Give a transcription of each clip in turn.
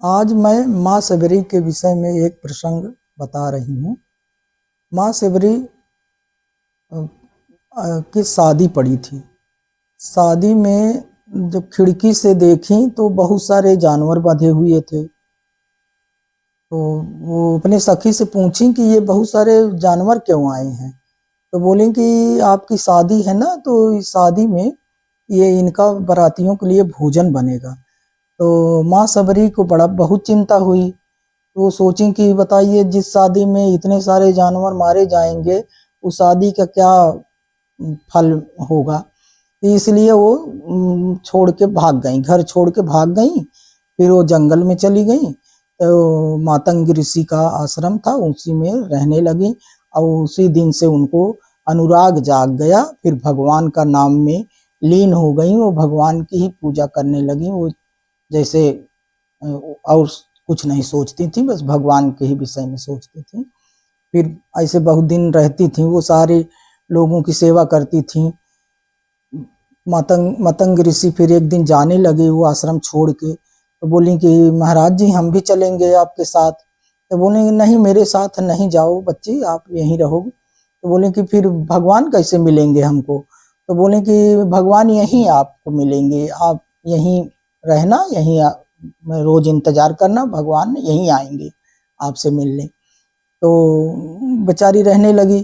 आज मैं माँ सबरी के विषय में एक प्रसंग बता रही हूँ। माँ सबरी की शादी पड़ी थी। शादी में जब खिड़की से देखी तो बहुत सारे जानवर बंधे हुए थे। तो वो अपने सखी से पूछी कि ये बहुत सारे जानवर क्यों आए हैं। तो बोली कि आपकी शादी है ना, तो इस शादी में ये इनका बारातियों के लिए भोजन बनेगा। तो माँ सबरी को बड़ा बहुत चिंता हुई। तो वो सोची कि बताइए, जिस शादी में इतने सारे जानवर मारे जाएंगे उस शादी का क्या फल होगा। तो इसलिए वो छोड़ के भाग गई, घर छोड़ के भाग गई। फिर वो जंगल में चली गई। तो मातंग ऋषि का आश्रम था, उसी में रहने लगी। और उसी दिन से उनको अनुराग जाग गया। फिर भगवान का नाम में लीन हो गई। वो भगवान की ही पूजा करने लगी। वो जैसे और कुछ नहीं सोचती थी, बस भगवान के ही विषय में सोचती थी। फिर ऐसे बहुत दिन रहती थी, वो सारे लोगों की सेवा करती थी। मतंग ऋषि फिर एक दिन जाने लगे वो आश्रम छोड़ के। तो बोली कि महाराज जी, हम भी चलेंगे आपके साथ। तो बोले नहीं, मेरे साथ नहीं जाओ बच्ची, आप यहीं रहोगे। तो बोले कि फिर भगवान कैसे मिलेंगे हमको। तो बोले कि भगवान यहीं आपको मिलेंगे, आप यहीं रहना, यहीं रोज इंतजार करना, भगवान यहीं आएंगे आपसे मिलने। तो बेचारी रहने लगी।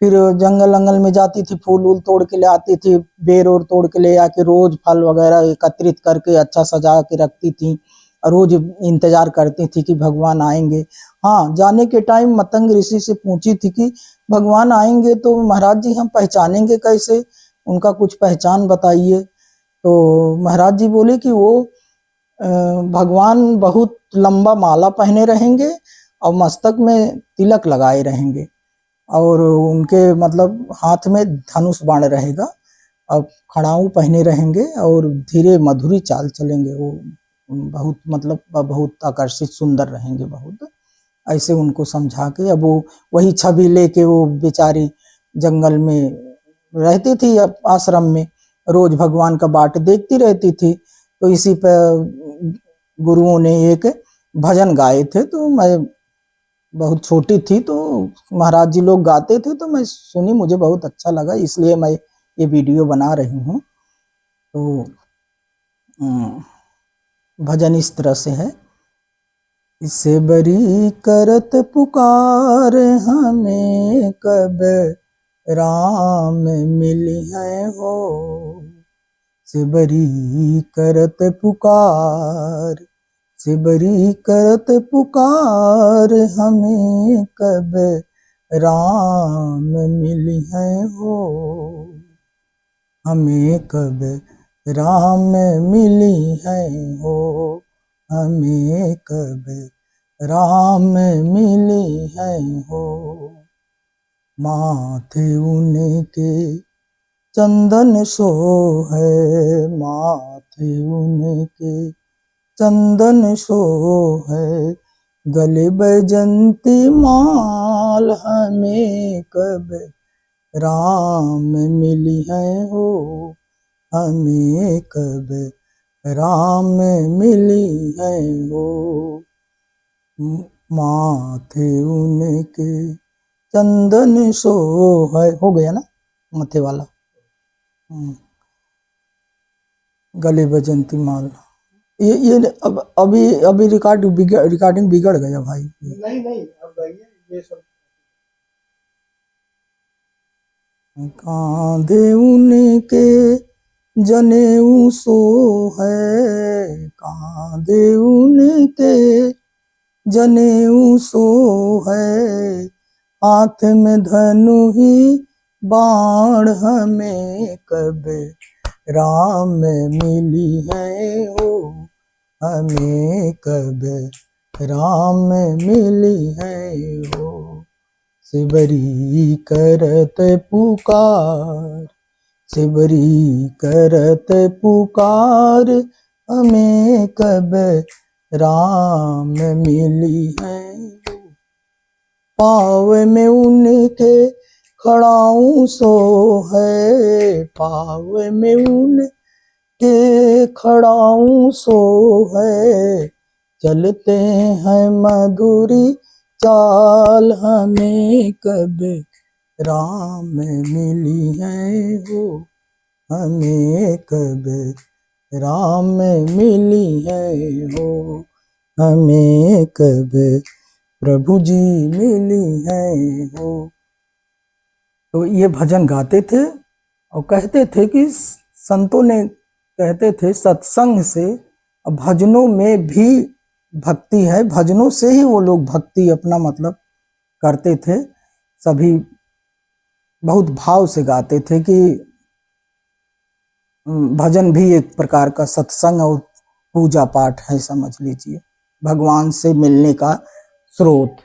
फिर जंगल अंगल में जाती थी, फूल वूल तोड़ के ले आती थी, बेर और तोड़ के ले आके रोज फल वगैरह एकत्रित करके अच्छा सजा के रखती थी। और रोज इंतजार करती थी कि भगवान आएंगे। हाँ, जाने के टाइम मतंग ऋषि से पूछी थी कि भगवान आएंगे तो महाराज जी हम पहचानेंगे कैसे, उनका कुछ पहचान बताइए। तो महाराज जी बोले कि वो भगवान बहुत लंबा माला पहने रहेंगे और मस्तक में तिलक लगाए रहेंगे, और उनके मतलब हाथ में धनुष बाण रहेगा, और खड़ाऊ पहने रहेंगे, और धीरे मधुरी चाल चलेंगे। वो बहुत मतलब बहुत आकर्षित सुंदर रहेंगे बहुत। ऐसे उनको समझा के अब वो वही छवि लेके वो बेचारी जंगल में रहती थी, आश्रम में रोज भगवान का बाट देखती रहती थी। तो इसी पर गुरुओं ने एक भजन गाए थे। तो मैं बहुत छोटी थी, तो महाराज जी लोग गाते थे तो मैं सुनी, मुझे बहुत अच्छा लगा, इसलिए मैं ये वीडियो बना रही हूँ। तो भजन इस तरह से है। इससे बरी करत पुकार हमें कब राम मिली है हो। से बरी करत पुकार, से बरी करत पुकार हमें कब राम मिली है हो। हमें कब राम मिली है हो, हमें कब राम मिली है हो। माथे उनके चंदन सो है, माथे उनके चंदन सो है, गले बैजंती माल हमें कब राम मिली है हो। हमें कब राम मिली है हो। माथे उनके चंदन सो है, हो गया ना माथे वाला। गले बजंती माल, ये अब अभी रिकॉर्डिंग बिगड़ गया भाई। नहीं नहीं, अब गाइए ये सब। कांधे उनके जनेऊ सो है, कांधे उनके जनेऊ सो है, हाथ में धनु ही बाण हमें कब राम मिली है हो। हमें कब राम मिली है हो। सिबरी करत पुकार, सिबरी करत पुकार हमें कब राम मिली है। पाव में उनके खड़ाऊं सो है, पाव में उनके खड़ाऊं सो है, चलते हैं मधुरी चाल, हमें कब राम मिली है हो, हमें कब राम मिली है हो, हमें कब प्रभु जी मिली है हो। तो ये भजन गाते थे और कहते थे कि संतों ने कहते थे सत्संग से भजनों में भी भक्ति है, भजनों से ही वो लोग भक्ति अपना मतलब करते थे। सभी बहुत भाव से गाते थे कि भजन भी एक प्रकार का सत्संग और पूजा पाठ है, समझ लीजिए, भगवान से मिलने का स्रोत।